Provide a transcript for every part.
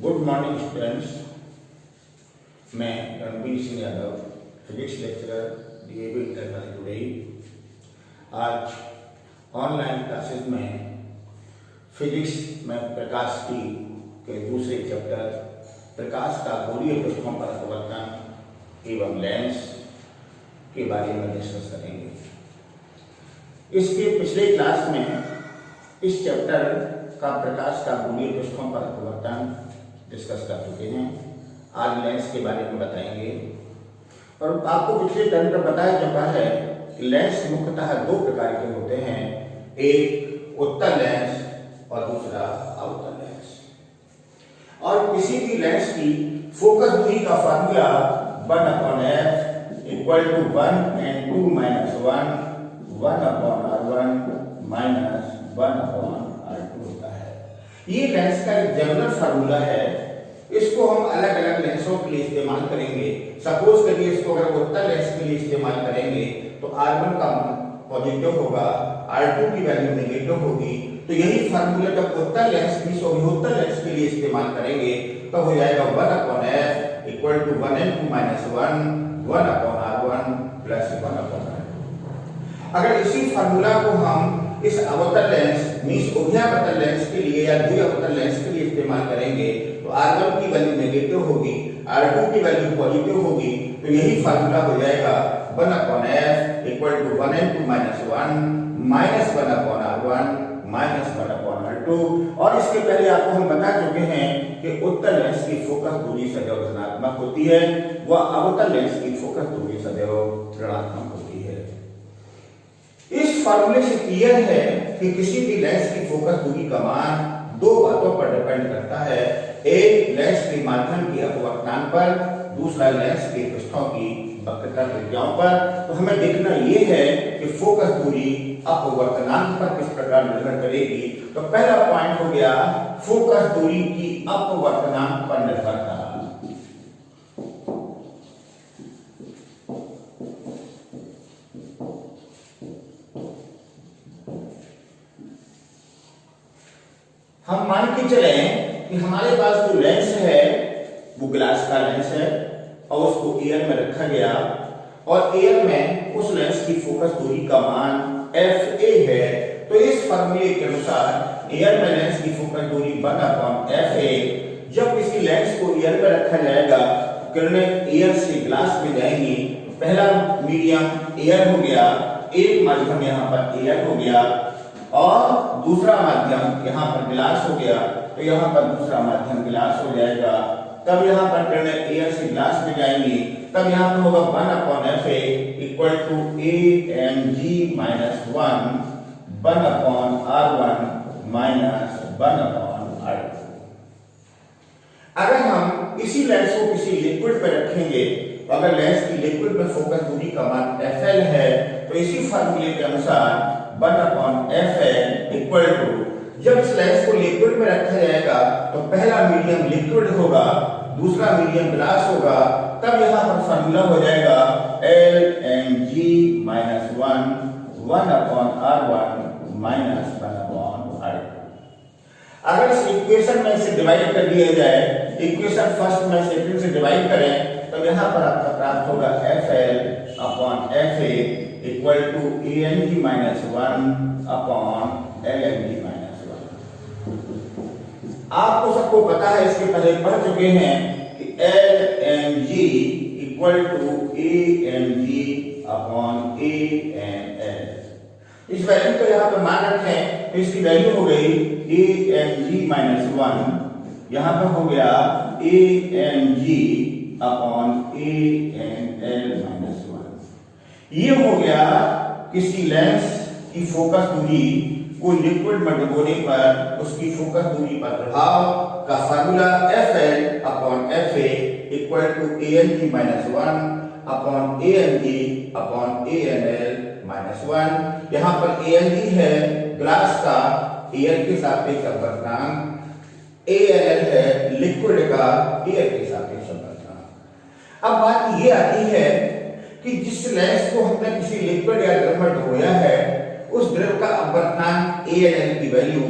Good morning students. मैं Ranbir Singh Yadav, physics lecturer DAV internal today. आज online classes में physics में प्रकाश की के दूसरे चैप्टर प्रकाश का गोलीय पृष्ठों पर अपवर्तन एवं लेंस के बारे में डिस्कस करेंगे। इसके पिछले क्लास में इस चैप्टर का प्रकाश का गोलीय पृष्ठों पर अपवर्तन डिस्कस कर चुके हैं। आज लेंस के बारे में बताएंगे। और आपको पिछले टर्म पर बताया चुका है कि लेंस मुख्यतः दो प्रकार के होते हैं, एक उत्तल लेंस और दूसरा अवतल लेंस। और किसी भी लेंस की फोकस दूरी का formula 1/f equal to 1n2 - 1/r1 - 1/r2 होता है। ये लेंस का एक जनरल फार्मूला है। इसको हम अलग अलग लेंसों के लिए इस्तेमाल करेंगे। सपोज करिए इसको अगर उत्तल लेंस के लिए इस्तेमाल करेंगे तो r1 का पॉजिटिव होगा, r2 की वैल्यू नेगेटिव होगी। तो यही फार्मूला जब उत्तल लेंस की अभिउत्तल लेंस के लिए इस्तेमाल करेंगे तो हो जाएगा 1/f equal to 1n2 - 1/r1 plus 1/r2। अगर इसी फार्मूला को हम इस अवतल लेंस मींस उभयावतल लेंस के लिए या द्विअवतल लेंस के लिए इस्तेमाल करेंगे तो r1 की वैल्यू नेगेटिव होगी, r2 की वैल्यू पॉजिटिव होगी। तो यही फार्मूला हो जाएगा 1/f equal to 1n2 - 1/r1 - 1/r2। और इसके पहले आपको हम बता चुके हैं कि उत्तल लेंस की फोकस दूरी सदैव धनात्मक होती है, वह अवतल लेंस की फोकस दूरी सदैव ऋणात्मक होती है। इस फार्मूले से क्लियर है कि किसी भी लेंस की फोकस दूरी का मान दो बातों पर डिपेंड करता है, एक लेंस के माध्यम के अपवर्तनांक पर, दूसरा लेंस के पृष्ठों की वक्रता त्रिज्याओं पर। तो हमें देखना यह है कि फोकस दूरी अपवर्तनांक पर किस प्रकार निर्भर करेगी। तो पहला पॉइंट हो गया फोकस दूरी की अपवर्तनांक पर निर्भरता। हम मान के चले कि हमारे पास जो लेंस है वो ग्लास का लेंस है और उसको एयर में रखा गया और एयर में उस लेंस की फोकस दूरी का मान fa है। तो इस फार्मूले के अनुसार एयर में लेंस की फोकस दूरी 1/fa। जब किसी लेंस को एयर में रखा जाएगा किरणें एयर से ग्लास में जाएंगी। पहला मीडियम एयर हो गया, एक माध्यम यहाँ पर एयर हो गया और दूसरा माध्यम यहाँ पर गिलास हो गया। तो यहाँ पर दूसरा माध्यम गिलास हो जाएगा। तब यहाँ पर किरणें एयर से ग्लास में जाएंगी। तब यहाँ पर होगा 1/fa equal to amg - 1/r1 - 1/r2। अगर हम इसी लेंस को किसी लिक्विड पर रखेंगे तो अगर लेंस की लिक्विड में फोकस दूरी का मान fl है तो इसी फार्मूले के अनुसार 1/fl इक्वल टू, जब इस लेंस को लिक्विड में रखा जाएगा तो पहला मीडियम लिक्विड होगा, दूसरा मीडियम ग्लास होगा। तब यहाँ पर फार्मूला हो जाएगा lmg - 1/r1 - 1/r2। अगर इस इक्वेशन में से डिवाइड कर दिया जाए, इक्वेशन फर्स्ट में सेकंड से डिवाइड करें तो यहाँ पर आपका प्राप्त होगा FL/FA equal to amg - 1/lmg - 1। आपको सबको पता है, इसके पहले पढ़ चुके हैं कि lmg इक्वल टू amg/anl। इस वैल्यू को यहाँ पर मान रखें तो इसकी वैल्यू हो गई amg - 1, यहाँ पर हो गया amg/anl - 1। ये हो गया किसी लेंस की फोकस दूरी को लिक्विड में डुबोने पर उसकी फोकस दूरी पर प्रभाव का formula FL/FA equal to amg - 1/amg/anl - 1। यहाँ पर amg है ग्लास का एयर के सापेक्ष अपवर्तनांक, anl है लिक्विड का एयर के सापेक्ष अपवर्तनांक। अब बात ये आती है कि जिस लेंस को हमने किसी लिक्विड या द्रव में डुबोया है उस द्रव का अपवर्तनांक ANL की वैल्यू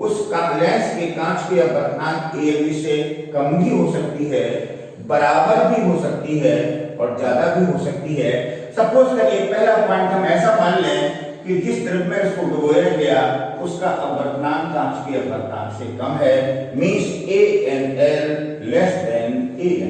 लेंस के कांच की अपवर्तनांक ALE से कम भी हो सकती है, बराबर भी हो सकती है और ज्यादा भी हो सकती है। सपोज करिए पहला पॉइंट हम ऐसा मान लें कि जिस द्रव्य में इसको डुबोया गया उसका अपवर्तनांक कांच की अपवर्तनांक से कम है, means ANL less than ANE।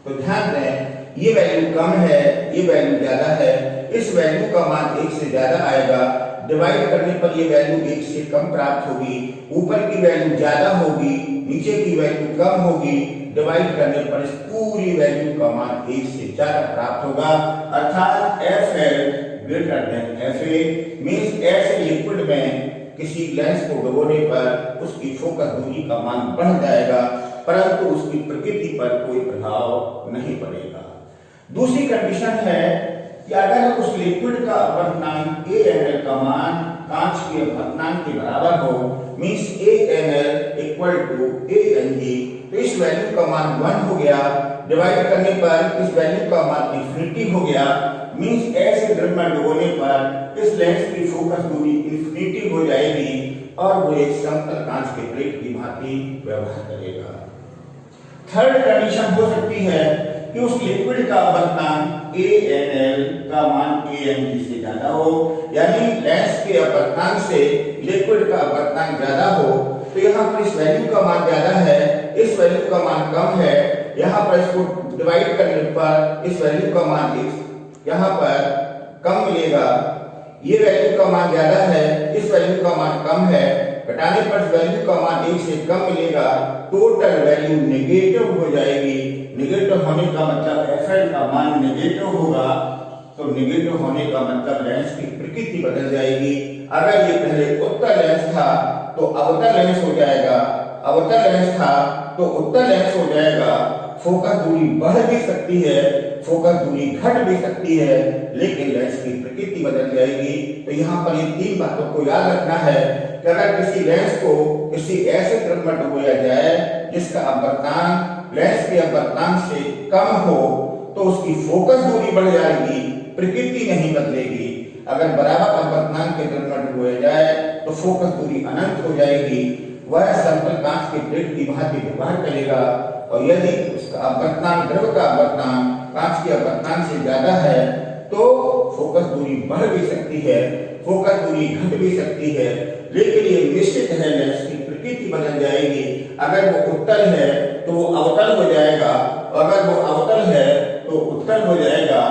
तो ध्यान दें ये वैल्यू कम है, ये वैल्यू ज्यादा है, इस वैल्यू का मान 1 से ज्यादा आएगा, डिवाइड करने पर ये वैल्यू 1 से कम प्राप्त होगी, ऊपर की वैल्यू ज्यादा होगी, नीचे की वैल्यू कम होगी, डिवाइड करने पर इस पूरी वैल्यू का मान 1 से ज्यादा प्राप्त होगा, अर्थात FL greater than FA, means ऐसे लिक्विड में किसी लेंस को डुबोने पर उसकी फोकस दूरी का मान बढ़ जाएगा, परंतु उसकी प्रकृति पर कोई प्रभाव नहीं पड़ेगा। दूसरी कंडीशन है कि अगर उस लिक्विड का अपवर्तनांक ANL का मान कांच के अपवर्तनांक के बराबर हो, means ANL equal to ANE, तो इस वैल्यू का मान 1 हो गया, डिवाइड करने पर इस वैल्यू का मान इंफिनिटी हो गया, मींस ऐसे द्रव्य में डुबोने पर इस लेंस की फोकस दूरी इंफिनिटी हो जाएगी और वो एक समतल कांच के प्लेट की भांति व्यवहार करेगा। थर्ड कंडीशन हो सकती है कि उस लिक्विड का अपवर्तनांक ANL का मान ANE से ज्यादा हो, यानी लेंस के अपवर्तनांक से लिक्विड का अपवर्तनांक ज्यादा हो, तो यहाँ पर इस वैल्यू का मान ज्यादा है, इस वैल्यू का मान कम है, यहाँ पर इसको डिवाइड करने पर इस वैल्यू का मान यहाँ पर कम मिलेगा, ये वैल्यू का मान ज्यादा है, इस वैल्यू का मान कम है, घटाने पर वैल्यू का मान 1 से कम मिलेगा, टोटल वैल्यू नेगेटिव हो जाएगी। नेगेटिव होने का मतलब FL का मान नेगेटिव होगा, तो नेगेटिव होने का मतलब लेंस की प्रकृति बदल जाएगी। अगर ये पहले उत्तल लेंस था तो अवतल लेंस हो जाएगा, अवतल लेंस था तो उत्तल लेंस हो जाएगा। फोकस दूरी बढ़ भी सकती है, फोकस दूरी घट भी सकती है, लेकिन लेंस की प्रकृति बदल जाएगी। तो यहाँ पर ये 3 बातों को याद रखना है कि अगर किसी लेंस को किसी ऐसे द्रव्य में डुबोया जाए जिसका अपवर्तनांक लेंस के अपवर्तनांक से कम हो, तो उसकी फोकस दूरी बढ़ जाएगी, प्रकृति नहीं बदलेगी। अगर बराबर अपवर्तनांक के द्रव्य में डुबोया जाए तो फोकस दूरी अनंत हो जाएगी, वह समतल कांच के प्लेट की भांति व्यवहार करेगा। और यदि उसका अपवर्तनांक द्रव्य का अपवर्तनांक कांच के अपवर्तनांक से ज्यादा है तो फोकस दूरी बढ़ भी सकती है, फोकस दूरी घट भी सकती है, लेकिन ये निश्चित है लेंस की प्रकृति बदल जाएगी। अगर वो उत्तल है तो वो अवतल हो जाएगा, अगर वो अवतल है तो उत्तल हो जाएगा।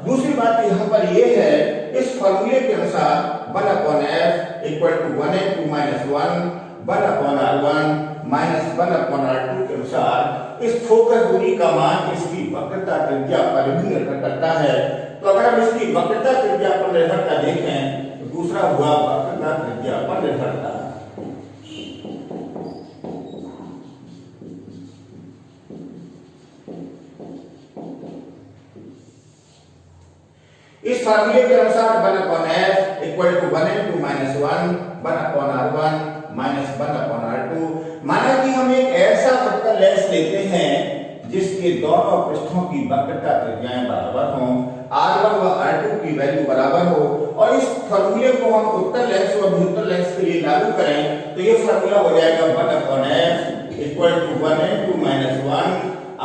दूसरी बात यहाँ पर ये है, इस फॉर्मूले के अनुसार 1/f equal to 1n2 - 1 1/r1 minus 1/r2 के अनुसार इस फोकस दूरी का मान इसकी वक्रता त्रिज्या पर भी निर्भर करता है। तो अगर हम इसकी वक्रता त्रिज्या पर निर्भरता देखें तो दूसरा हुआ वक्रता त्रिज्या पर निर्भरता। इस फार्मूले के अनुसार 1/f equal to 1n2 - 1 1/r1 minus 1/r2। माना कि हम एक ऐसा उत्तल लेंस लेते हैं जिसके दोनों पृष्ठों की वक्रता त्रिज्याएं बराबर हों, R1 व R2 की वैल्यू बराबर हो, और इस फार्मूले को हम उत्तल लेंस व भूतल लेंस के लिए लागू करें तो ये फार्मूला हो जाएगा 1/f equal to 1n2 - 1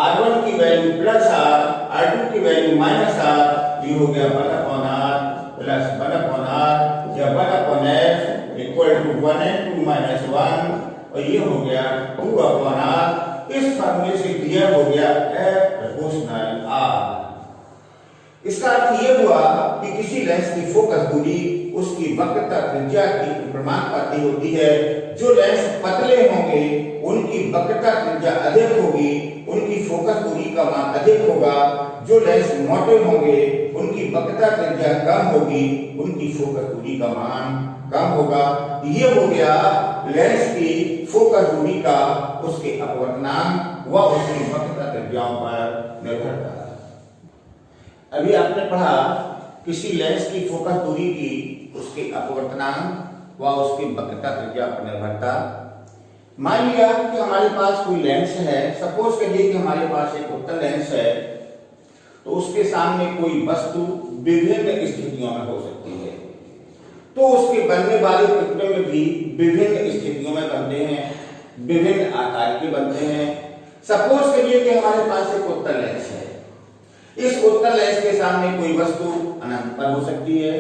R1 की वैल्यू प्लस R, R2 की वैल्यू माइनस R, ये हो गया 1/r प्लस 1/r या 1/f इक्वल टू 1n2 - 1 और ये हो गया 2/r। इस फार्मूले से क्लियर हो गया F प्रोपोर्शनल R। इसका अर्थ ये हुआ कि किसी लेंस की फोकस दूरी उसकी वक्रता त्रिज्या की प्रमाणपाती होती है। जो लेंस पतले होंगे उनकी वक्रता त्रिज्या अधिक होगी, उनकी फोकस दूरी का मान अधिक होगा। जो लेंस मोटे होंगे उनकी वक्रता त्रिज्या कम होगी, उनकी फोकस दूरी का मान कम होगा। ये हो गया लेंस की फोकस दूरी का उसके अपवर्तनांक व उसकी वक्रता त्रिज्याओं पर निर्भरता। अभी आपने पढ़ा किसी लेंस की फोकस दूरी की उसके अपवर्तनांक व उसकी वक्रता त्रिज्या पर निर्भरता। मान लिया कि हमारे पास कोई लेंस है, सपोज करिए कि हमारे पास एक उत्तल लेंस है, तो उसके सामने कोई वस्तु विभिन्न स्थितियों में हो सकती है। तो उसके बनने वाले प्रतिबिंब भी विभिन्न स्थितियों में बनते हैं, विभिन्न आकार के बनते हैं। सपोज करिए कि हमारे पास एक उत्तल लेंस है। इस उत्तल लेंस के सामने कोई वस्तु अनंत पर हो सकती है,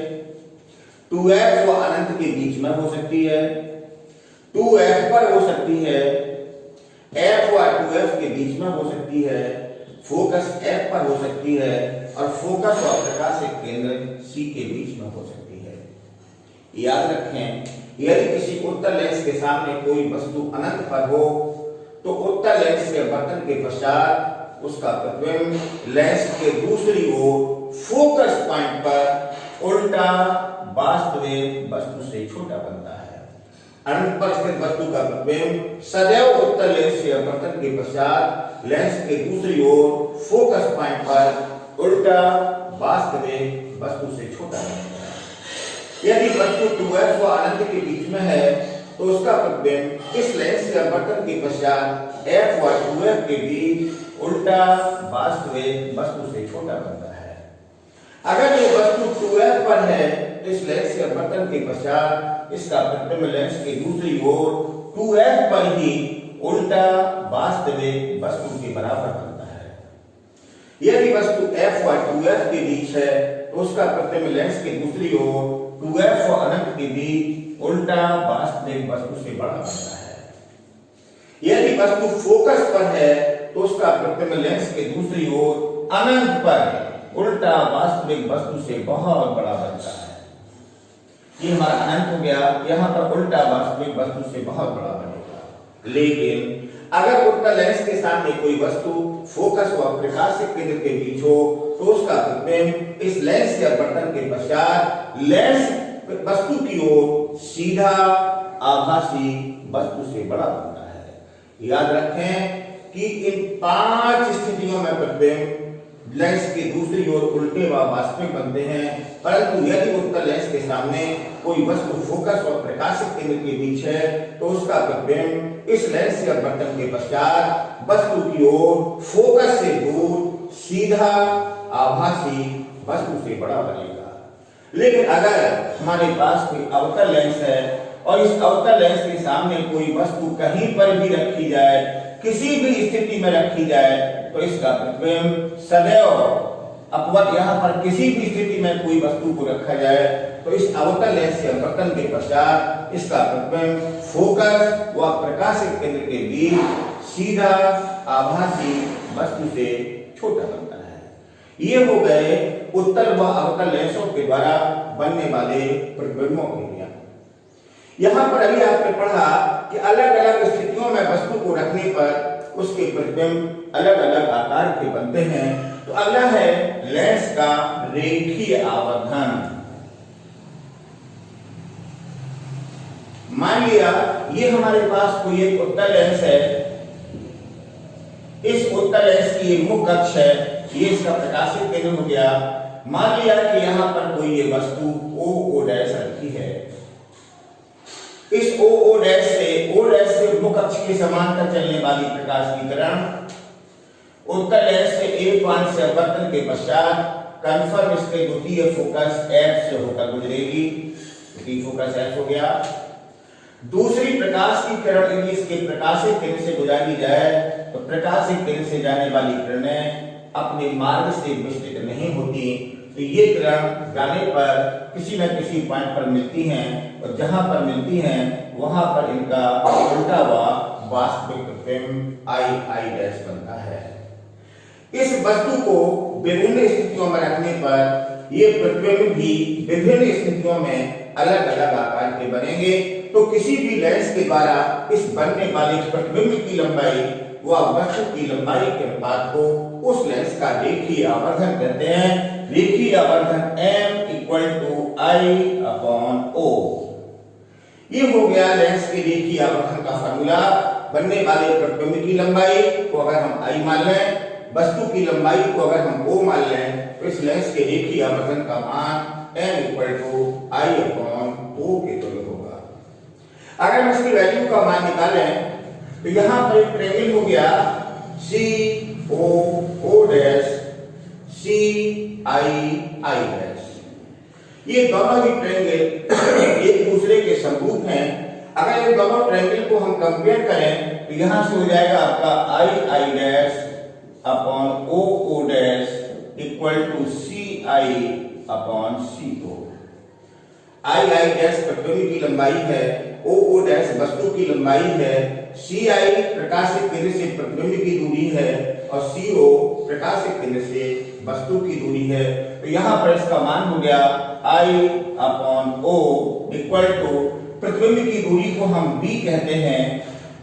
2f व अनंत के बीच में हो सकती है, 2f पर हो सकती है, f व 2f के बीच में हो सकती है, फोकस f पर हो सकती है और फोकस और प्रकाशिक केंद्र C के बीच में हो सकती है। याद रखें, यदि किसी उत्तल लेंस के सामने कोई वस्तु अनंत पर हो तो उत्तल लेंस के अपवर्तन के पश्चात उसका प्रतिबिंब लेंस के दूसरी ओर फोकस पॉइंट पर उल्टा वास्तविक वस्तु से छोटा बनता है। अनंत पर स्थित वस्तु का प्रतिबिंब सदैव उत्तल लेंस से अपवर्तन के पश्चात लेंस के दूसरी ओर फोकस पॉइंट पर उल्टा वास्तविक वस्तु से छोटा बनता है। यदि वस्तु 2f व अनंत के बीच में है तो उसका प्रतिबिंब इस लेंस से अपवर्तन के पश्चात f व 2f के बीच उल्टा वास्तविक वस्तु से छोटा बनता है। अगर ये वस्तु 2f पर है तो इस लेंस से अपवर्तन के पश्चात इसका प्रतिबिंब लेंस की दूसरी ओर 2f पर ही उल्टा वास्तविक वस्तु के बराबर बनता है। यदि वस्तु f व 2f के बीच है तो उसका प्रतिबिंब लेंस की दूसरी ओर 2f व अनंत के बीच उल्टा वास्तविक वस्तु से बड़ा बनता है। यदि वस्तु फोकस पर है तो उसका प्रतिबिंब लेंस के दूसरी ओर अनंत पर उल्टा वास्तविक वस्तु से बहुत बड़ा बनता है। ये हमारा अनंत हो गया, यहाँ पर उल्टा वास्तविक वस्तु से बहुत बड़ा बनेगा। लेकिन अगर उत्तल लेंस के सामने कोई वस्तु फोकस व प्रकाशिक केंद्र के बीच हो तो उसका प्रतिबिंब इस लेंस के अपवर्तन के पश्चात लेंस वस्तु की ओर सीधा आभासी वस्तु से बड़ा बनता है। याद रखें कि इन 5 स्थितियों में प्रतिबिंब लेंस के दूसरी ओर उल्टे व वास्तविक बनते हैं, परंतु यदि उत्तल लेंस के सामने कोई वस्तु फोकस और प्रकाशिक केंद्र के बीच है तो उसका प्रतिबिंब इस लेंस से अपवर्तन के पश्चात वस्तु की ओर फोकस से दूर सीधा आभासी वस्तु से बड़ा बनेगा। लेकिन अगर हमारे पास कोई अवतल लेंस है और इस अवतल लेंस के सामने कोई वस्तु कहीं पर भी रखी जाए, किसी भी स्थिति में रखी जाए, तो इसका प्रतिबिंब सदैव अपवर्त, यहाँ पर किसी भी स्थिति में कोई वस्तु को रखा जाए तो इस अवतल लेंस से अपवर्तन के पश्चात इसका प्रतिबिंब फोकस व प्रकाशिक केंद्र के बीच सीधा आभासी वस्तु से छोटा बनता है। ये हो गए उत्तल व अवतल लेंसों के द्वारा बनने वाले प्रतिबिंबों के लिए। यहाँ पर अभी आपने पढ़ा कि अलग अलग स्थितियों में वस्तु को रखने पर उसके प्रतिबिंब अलग अलग आकार के बनते हैं। तो अगला है लेंस का रेखीय आवर्धन। मान लिया ये हमारे पास कोई एक उत्तल लेंस है, इस उत्तल लेंस की मुख्य अक्ष है, ये इसका प्रकाशिक केंद्र हो गया। मान लिया कि यहाँ पर कोई ये वस्तु O डैश रखी है, इस O डैश से मुख्य अक्ष के समांतर चलने वाली प्रकाश की किरण उत्तल लेंस से एक पॉइंट से अपवर्तन के पश्चात कन्फर्म इसके द्वितीय फोकस F से होकर गुजरेगी। द्वितीय फोकस F हो गया। दूसरी प्रकाश की किरण यदि इसके प्रकाशिक केंद्र से गुजारी जाए तो प्रकाशिक केंद्र से जाने वाली किरणें अपने मार्ग से विचलित नहीं होती, तो ये किरण जाने पर किसी न किसी पॉइंट पर मिलती हैं और जहां पर मिलती हैं वहां पर इनका उल्टा व वास्तविक प्रतिबिंब I डैश बनता है। इस वस्तु को विभिन्न स्थितियों में रखने पर ये प्रतिबिंब भी विभिन्न स्थितियों में अलग अलग आकार के बनेंगे। तो किसी भी लेंस के द्वारा इस बनने वाले प्रतिबिंब की लंबाई व वस्तु की लंबाई के अनुपात को उस लेंस का रेखीय आवर्धन कहते हैं। रेखीय आवर्धन M = I/O। ये हो गया लेंस के रेखीय आवर्धन का फार्मूला। बनने वाले प्रतिबिंब की लंबाई को अगर हम I मान लें, वस्तु की लंबाई को अगर हम O मान लें, तो इस लेंस के रेखीय आवर्धन का मान M = I/O के तुल्य होगा। अगर हम इसकी वैल्यू का मान निकालें तो यहाँ पर एक ट्रायंगल हो गया COO डैश CII डैश। ये दोनों ही ट्रायंगल एक दूसरे के समरूप हैं। अगर ये दोनों ट्रायंगल को हम कंपेयर करें तो यहां से हो जाएगा आपका I dash upon O dash equal to C I upon C O. I dash प्रतिबिंब की लंबाई है, ओ डैश वस्तु की लंबाई है, सी आई प्रकाश के केंद्र से प्रतिबिंब की दूरी है और सी ओ प्रकाश के केंद्र से वस्तु की दूरी है। तो यहाँ पर इसका मान हो गया I upon O equal to प्रतिबिंब की दूरी को हम b कहते हैं,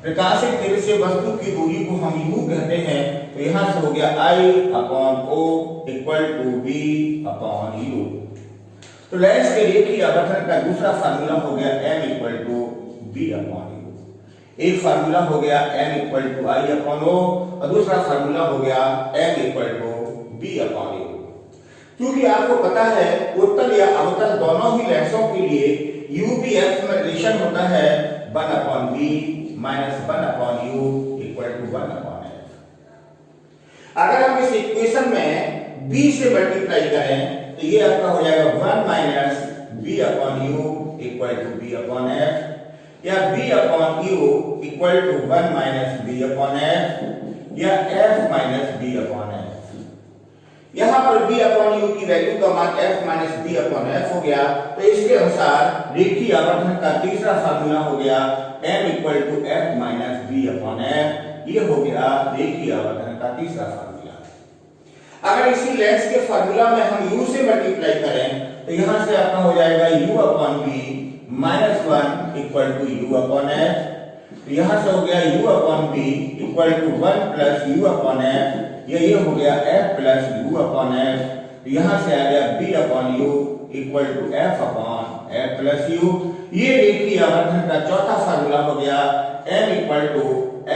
प्रकाश के केंद्र से वस्तु की दूरी को हम u कहते हैं। तो यहाँ से हो गया I upon O equal to b upon u। तो लेंस के रेखीय आवर्धन का दूसरा फार्मूला हो गया m equal to b upon u। एक फार्मूला हो गया m equal to i upon o और दूसरा फार्मूला हो गया m equal to b upon u। क्योंकि आपको पता है उत्तल या अवतल दोनों ही लेंसों के लिए u भी f में रिलेशन होता है 1 upon b minus 1 upon u equal to 1 upon f। अगर हम इस इक्वेशन में b से मल्टीप्लाई करें तो ये आपका हो जाएगा 1 minus b upon u equal to b upon f, या b upon u equal to 1 minus b upon f, या f minus b upon f। यहाँ पर b अपॉन u की वैल्यू का मान f minus b upon f हो गया। तो इसके अनुसार रेखीय आवर्धन का तीसरा फार्मूला हो गया m equal to f minus b upon f। ये हो गया रेखीय आवर्धन का तीसरा फार्मूला। अगर इसी लेंस के फार्मूला में हम u से मल्टीप्लाई करें तो यहां से आपका हो जाएगा u upon b minus 1 equal to u upon f। तो यहां से हो गया u upon b equal to 1 plus u upon f, ये हो गया f plus u upon f। तो यहां से आ गया b upon u equal to f upon f plus u। ये रेखीय आवर्धन का चौथा फार्मूला हो गया m equal to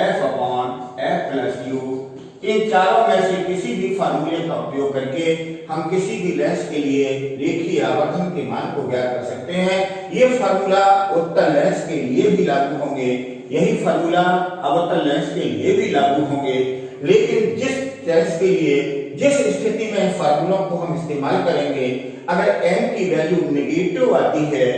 f upon f plus u। इन चारों में से किसी भी फार्मूले का उपयोग करके हम किसी भी लेंस के लिए रेखीय आवर्धन के मान को ज्ञात कर सकते हैं। ये फार्मूला उत्तल लेंस के लिए भी लागू होंगे, यही फार्मूला अवतल लेंस के लिए भी लागू होंगे। लेकिन जिस लेंस के लिए जिस स्थिति में फार्मूलों को हम इस्तेमाल करेंगे, अगर m की वैल्यू नेगेटिव आती है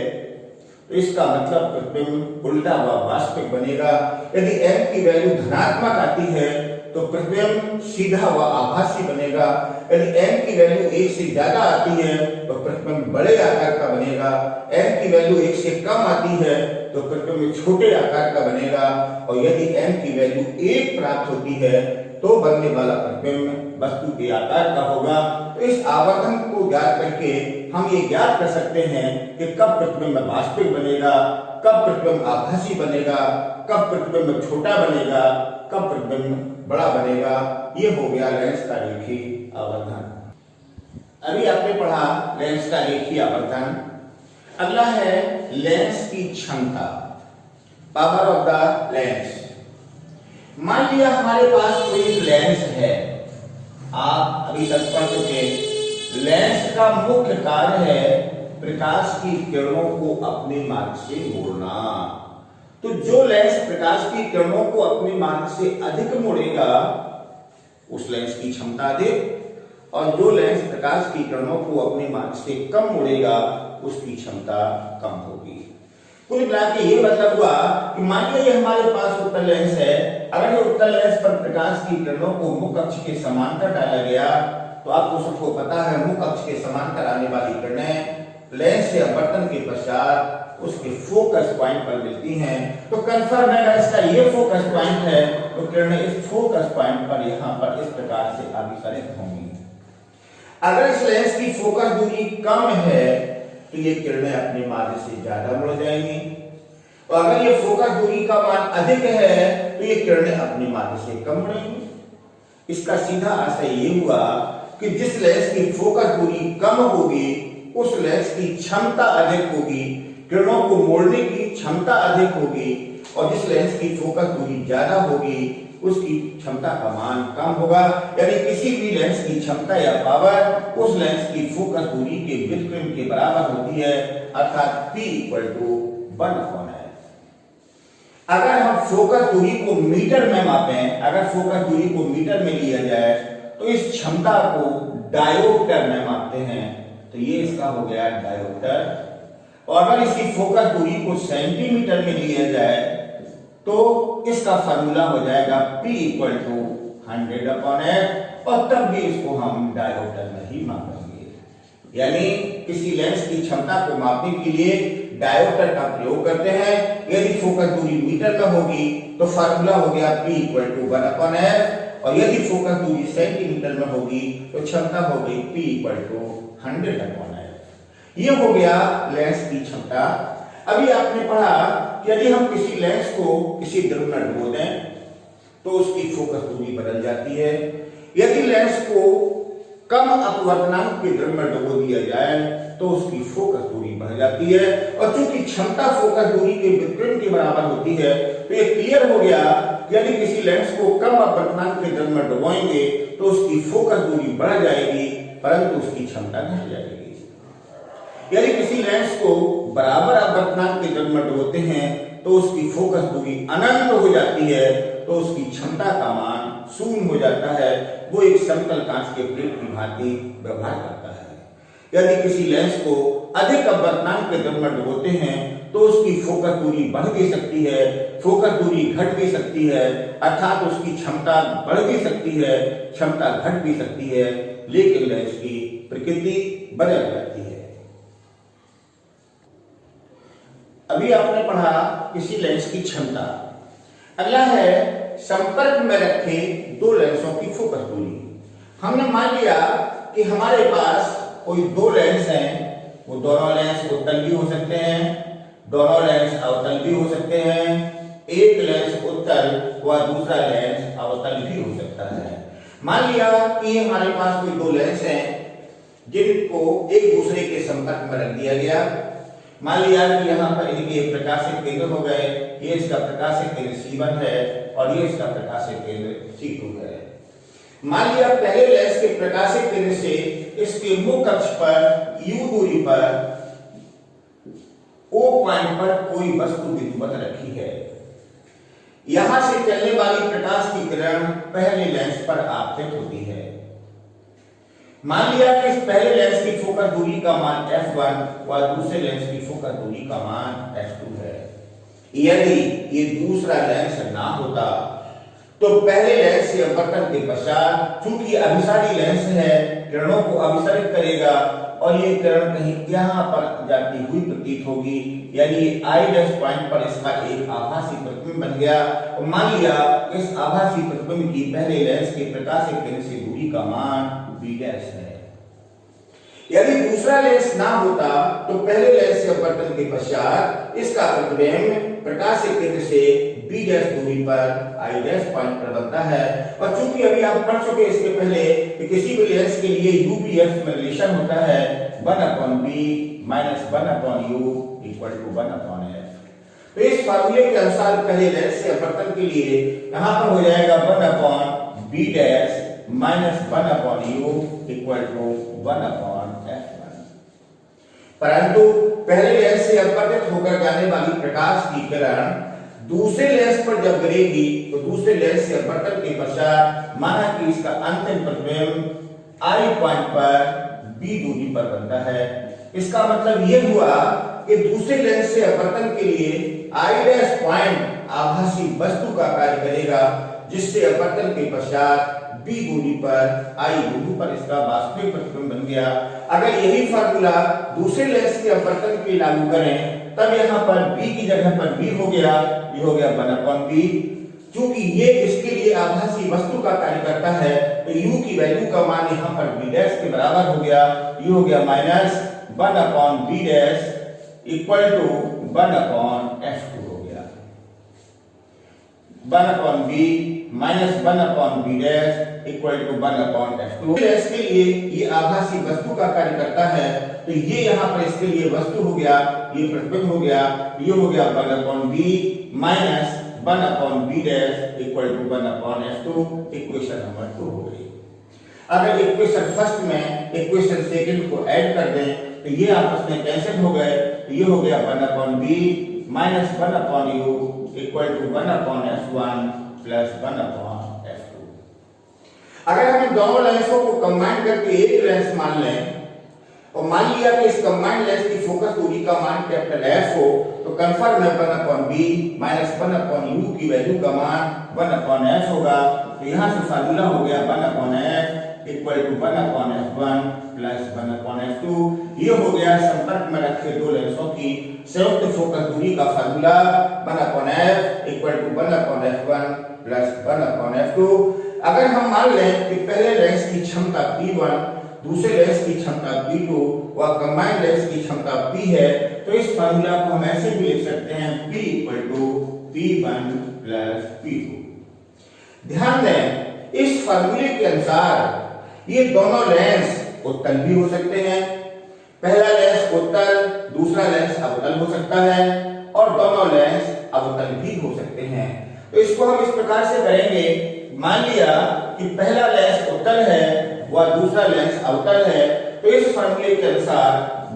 तो इसका मतलब प्रतिबिंब उल्टा व वास्तविक बनेगा। यदि m की वैल्यू धनात्मक आती है तो प्रतिबिंब सीधा व आभासी बनेगा। यदि m की वैल्यू 1 से ज्यादा आती है तो प्रतिबिंब बड़े आकार का बनेगा। m की वैल्यू 1 से कम आती है तो प्रतिबिंब छोटे आकार का बनेगा। और यदि m की वैल्यू 1 प्राप्त होती है तो बनने वाला प्रतिबिंब वस्तु के आकार का होगा। तो इस आवर्धन को ज्ञात करके हम ये ज्ञात कर सकते हैं कि कब प्रतिबिंब वास्तविक बनेगा, कब प्रतिबिंब आभासी बनेगा, कब प्रतिबिंब छोटा बनेगा, कब प्रतिबिंब बड़ा बनेगा। ये हो गया लेंस का रेखीय आवर्धन। अभी आपने पढ़ा लेंस का रेखीय आवर्धन। अगला है लेंस की क्षमता, पावर ऑफ द लेंस। मान लिया हमारे पास कोई लेंस है, आप अभी तक पढ़ चुके, लेंस का मुख्य कार्य है प्रकाश की किरणों को अपने मार्ग से मोड़ना। तो जो लेंस प्रकाश की किरणों को अपने मार्ग से अधिक मोड़ेगा उस लेंस की क्षमता अधिक, और जो लेंस प्रकाश की किरणों को अपने मार्ग से कम मोड़ेगा उसकी क्षमता कम होगी। कुल मिला के ये मतलब हुआ कि मान लीजिए हमारे पास उत्तल लेंस है, अगर ये उत्तल लेंस पर प्रकाश की किरणों को मुख्य अक्ष के समांतर डाला गया तो आपको सबको पता है मुख्य अक्ष के समांतर आने वाली किरणें लेंस से अपवर्तन के पश्चात उसके फोकस पॉइंट पर मिलती हैं। तो कंफर्म है अगर इसका ये फोकस पॉइंट है तो किरणें इस फोकस पॉइंट पर यहाँ पर इस प्रकार से अभिसरित होंगी। अगर इस लेंस की फोकस दूरी कम है तो ये किरणें अपने मार्ग से ज्यादा मुड़ जाएंगी, और अगर ये फोकस दूरी का मान अधिक है तो ये किरणें अपने मार्ग से कम मुड़ेंगी। इसका सीधा आशय ये हुआ कि जिस लेंस की फोकस दूरी कम होगी उस लेंस की क्षमता अधिक होगी, किरणों को मोड़ने की क्षमता अधिक होगी, और जिस लेंस की फोकस दूरी ज्यादा होगी उसकी क्षमता का मान कम होगा। यानी किसी भी लेंस की क्षमता या पावर उस लेंस की फोकस दूरी के व्युत्क्रम के बराबर होती है, अर्थात P = 1/f। अगर हम फोकस दूरी को मीटर में मापें, अगर फोकस दूरी को मीटर में लिया जाए तो इस क्षमता को डायोप्टर में मापते हैं, तो तो ये इसका हो गया डायोप्टर। और अगर इसकी फोकस दूरी को सेंटीमीटर में लिया जाए तो इसका फार्मूला हो जाएगा P इक्वल टू 100/f, और तब भी इसको हम डायोप्टर में ही मापेंगे। यानी किसी लेंस की क्षमता को मापने के लिए डायोप्टर का प्रयोग करते हैं। यदि फोकस दूरी मीटर में होगी तो फार्मूला हो गया P इक्वल टू 1/f, और यदि फोकस दूरी सेंटीमीटर में होगी तो क्षमता हो गई P इक्वल टू 100/f। ये हो गया लेंस की क्षमता। अभी आपने पढ़ा कि यदि हम किसी लेंस को किसी ड्रम में डुबो दें तो उसकी फोकस दूरी बदल जाती है। यदि लेंस को कम अपवर्तनांक के ड्रम में डुबो दिया जाए तो उसकी फोकस दूरी बढ़ जाती है। और चूंकि क्षमता फोकस दूरी के विपरीत के बराबर होती है तो ये क्लियर हो गया, यदि किसी लेंस को कम अपवर्तनांक के ड्रम में डुबोएंगे तो उसकी फोकस दूरी बढ़ जाएगी परंतु उसकी क्षमता घट जाएगी। यदि किसी लेंस को बराबर अपवर्तनांक के ड्रम में डुबोते हैं तो उसकी फोकस दूरी अनंत हो जाती है, तो उसकी क्षमता का मान शून्य हो जाता है। वो एक समतल कांच के प्लेट की भांति व्यवहार करता है। यदि किसी लेंस को अधिक अपवर्तनांक के ड्रम में डुबोते हैं तो उसकी फोकस दूरी बढ़ भी सकती है, फोकस दूरी घट भी सकती है, अर्थात उसकी क्षमता बढ़ भी सकती है, क्षमता घट भी सकती है, लेकिन लेंस की प्रकृति बदल जाती है। अभी आपने पढ़ा किसी लेंस की क्षमता। अगला है संपर्क में रखे दो लेंसों की फोकस दूरी। हमने मान लिया कि हमारे पास कोई दो लेंस हैं, वो दोनों लेंस उत्तल भी हो सकते हैं, दोनों लेंस अवतल भी हो सकते हैं, एक लेंस उत्तल व दूसरा लेंस अवतल भी हो सकता है। मान लिया कि हमारे पास कोई दो लेंस हैं जिनको एक दूसरे के संपर्क में रख दिया गया। मान लिया कि यहाँ पर इनके प्रकाशिक केंद्र हो गए, ये इसका प्रकाशिक केंद्र C1 है और ये इसका प्रकाशिक केंद्र C2 है। मान लिया पहले लेंस के प्रकाशिक केंद्र से इसके मुख्य अक्ष पर U दूरी पर O पॉइंट पर कोई वस्तु विद्युत रखी है। यहां से चलने वाली प्रकाश की किरण पहले लेंस पर आपतित होती है। मान लिया कि इस पहले लेंस की फोकस दूरी का मान f1 व दूसरे लेंस की फोकस दूरी का मान f2 है। यदि ये दूसरा लेंस ना होता तो पहले लेंस से अपवर्तन के पश्चात, चूंकि अभिसारी लेंस है, किरणों को अभिसारित करेगा और ये किरण कहीं यहाँ पर जाती हुई प्रतीत होगी, यानी I' पॉइंट पर इसका एक आभासी प्रतिबिंब बन गया। और मान लिया इस आभासी प्रतिबिंब की पहले लेंस के प्रकाशिक केंद्र से दूरी का मान B' है। यदि दूसरा लेंस ना होता तो पहले लेंस से अपवर्तन के पश्चात इसका प्रतिबिंब प्रकाशिक केंद्र से B' दूरी पर I' पॉइंट पर बनता है। और चूंकि अभी आप पढ़ चुके इसके पहले कि किसी भी लेंस के लिए UPF में रिलेशन होता है 1/B - 1/U = 1/f। तो इस फार्मूले के अनुसार पहले लेंस से अपवर्तन के लिए यहाँ पर हो जाएगा 1/B' - 1/U = 1/f1। परंतु पहले लेंस से अपवर्तित होकर जाने वाली प्रकाश की किरण दूसरे लेंस पर जब गिरेगी तो दूसरे लेंस से अपवर्तन के पश्चात माना कि इसका अंतिम प्रतिबिंब I पॉइंट पर B दूरी पर बनता है। इसका मतलब यह हुआ कि दूसरे लेंस से अपवर्तन के लिए I' पॉइंट आभासी वस्तु का कार्य करेगा, जिससे अपवर्तन के पश्चात B दूरी पर I बिंदु पर इसका वास्तविक प्रतिबिंब बन गया। अगर यही फार्मूला दूसरे लेंस के अपवर्तन के लागू करें तब यहाँ पर B की जगह पर B हो गया, ये हो गया 1/B। चूंकि ये इसके लिए आभासी वस्तु का कार्य करता है तो U की वैल्यू का मान यहाँ पर B' के बराबर हो गया, ये हो गया -1/B' = 1/f2 हो गया। 1/B - 1/B' = 1/f2। लेंस के लिए ये आभासी वस्तु का कार्य करता है तो ये यहाँ पर इसके लिए वस्तु हो गया, ये प्रतिबिंब हो गया, ये हो गया 1/B - 1/B' = 1/f2। Equation number 2 हो गई। अगर इक्वेशन फर्स्ट में इक्वेशन सेकंड को ऐड कर दें तो ये आपस में कैंसिल हो गए, तो ये हो गया 1/B - 1/U = 1/f1 + 1/f2। अगर हम दोनों लेंसों को कंबाइन करके एक लेंस मान लें और मान लिया कि इस कंबाइंड लेंस की फोकस दूरी का मान कैपिटल F हो, तो कन्फर्म है 1/b माइनस 1/u की वैल्यू का मान 1/f होगा। तो यहाँ से फार्मूला हो गया 1/f equal to 1/f1 plus 1/f2। ये हो गया संपर्क में रखे दो लेंसों की संयुक्त फोकस दूरी का formula 1/f equal to 1/f1 plus 1/f2। अगर हम मान लें कि पहले लेंस की क्षमता P1, दूसरे लेंस की क्षमता P2 व कंबाइंड लेंस की क्षमता P है, तो इस फार्मूला को हम ऐसे भी लिख सकते हैं P equal to P1 plus P2। ध्यान दें, इस फार्मूले के अनुसार ये दोनों लेंस उत्तल भी हो सकते हैं। पहला लेंस उत्तल, दूसरा लेंस अवतल हो सकता है और दोनों लेंस अवतल भी हो सकते हैं। तो इसको हम इस प्रकार से करेंगे, मान लिया कि पहला लेंस उत्तल है व दूसरा लेंस अवतल है, तो इस फार्मूले के अनुसार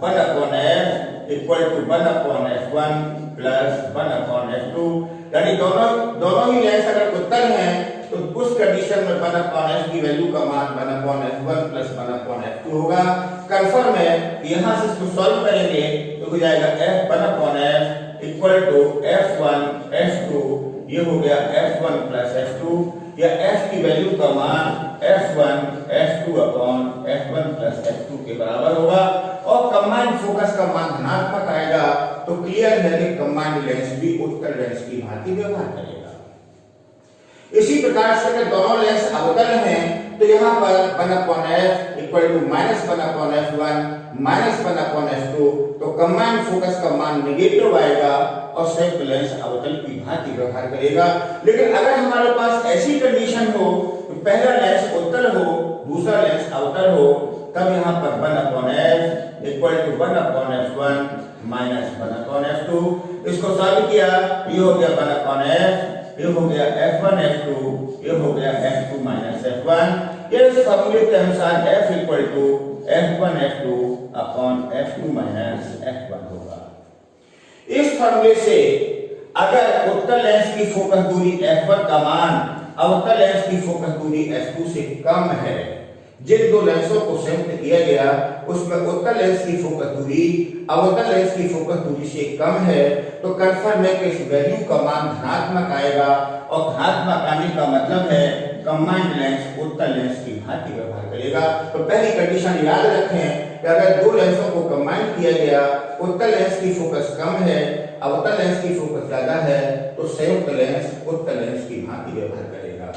1/f equal to 1/f1 plus 1/f2, यानी दोनों ही लेंस अगर उत्तल हैं तो उस कंडीशन में 1/f की वैल्यू का मान 1/f1 प्लस 1/f2 होगा। कंफर्म है, यहाँ से इसको सॉल्व करेंगे तो हो जाएगा f1/f equal to f1 f2, ये हो गया f1 प्लस f2, या f की वैल्यू का मान f1 f2 upon f1 plus f2 के बराबर होगा। और कंबाइंड फोकस का मान धनात्मक आएगा, तो क्लियर है कि कंबाइंड लेंस भी उत्तल लेंस की भांति व्यवहार करेगा। इसी प्रकार से अगर दोनों लेंस अवतल हैं तो यहाँ पर 1/f equal to minus 1/f1 minus 1/f2, तो कंबाइंड फोकस का मान नेगेटिव आएगा और संयुक्त लेंस अवतल की भांति व्यवहार करेगा। लेकिन अगर हमारे पास ऐसी कंडीशन हो कि पहला लेंस उत्तल हो, दूसरा लेंस अवतल हो, तब यहाँ पर 1/f equal to 1/f1 minus 1/f2। इसको सॉल्व किया, ये हो गया 1/f, ये हो गया f1 f2, ये हो गया f2 माइनस f1। ये इस फार्मूले के अनुसार f equal to f1 f2 upon f2 minus f1 होगा। इस फार्मूले से अगर उत्तल लेंस की फोकस दूरी f1 का मान अवतल लेंस की फोकस दूरी f2 से कम है, जिन दो लेंसों को संयुक्त किया गया उसमें उत्तल लेंस की फोकस दूरी अवतल लेंस की फोकस दूरी से कम है, तो कंफर्म है कि इस वैल्यू का मान धनात्मक आएगा। और धनात्मक आने का मतलब है कंबाइंड लेंस उत्तल लेंस की भांति व्यवहार करेगा। तो पहली कंडीशन याद रखें कि अगर दो लेंसों को कंबाइन किया गया, उत्तल लेंस की फोकस कम है, अवतल लेंस की फोकस ज्यादा है, तो संयुक्त लेंस उत्तल लेंस की भांति व्यवहार करेगा।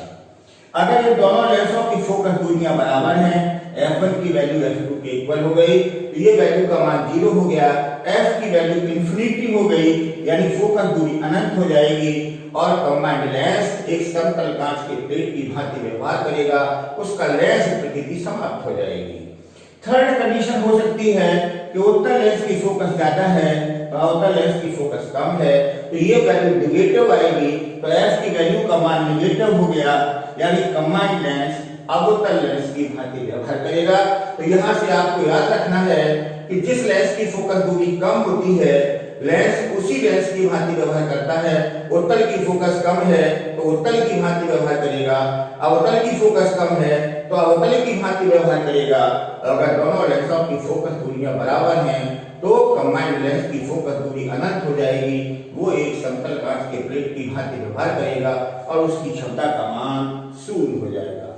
अगर ये दोनों लेंसों की फोकस दूरियां बराबर हैं, f1 की वैल्यू f2 के इक्वल हो गई, तो ये वैल्यू का मान 0 हो गया, f की वैल्यू इंफिनिटी हो गई, यानी फोकस दूरी अनंत हो जाएगी और कंबाइंड लेंस एक समतल कांच के प्लेट की भांति व्यवहार करेगा, उसका लेंस प्रकृति समाप्त हो जाएगी। थर्ड कंडीशन हो सकती है कि उत्तल लेंस की फोकस ज्यादा है तो अवतल लेंस की फोकस कम है, तो ये वैल्यू नेगेटिव आएगी, तो f की वैल्यू का मान नेगेटिव हो गया, यानी कंबाइंड लेंस अवतल लेंस की भांति व्यवहार करेगा। तो यहाँ से आपको याद रखना है कि जिस लेंस की फोकस दूरी कम होती है, लेंस उसी लेंस की भांति व्यवहार करता है। उत्तल की फोकस कम है तो उत्तल की भांति व्यवहार करेगा, अवतल की फोकस कम है तो अवतल की भांति व्यवहार करेगा। अगर दोनों लेंसों की फोकस दूरियां बराबर हैं तो कंबाइंड लेंस की फोकस दूरी अनंत हो जाएगी, वो एक समतल कांच के प्लेट की भांति व्यवहार करेगा और उसकी क्षमता का मान 0 हो जाएगा।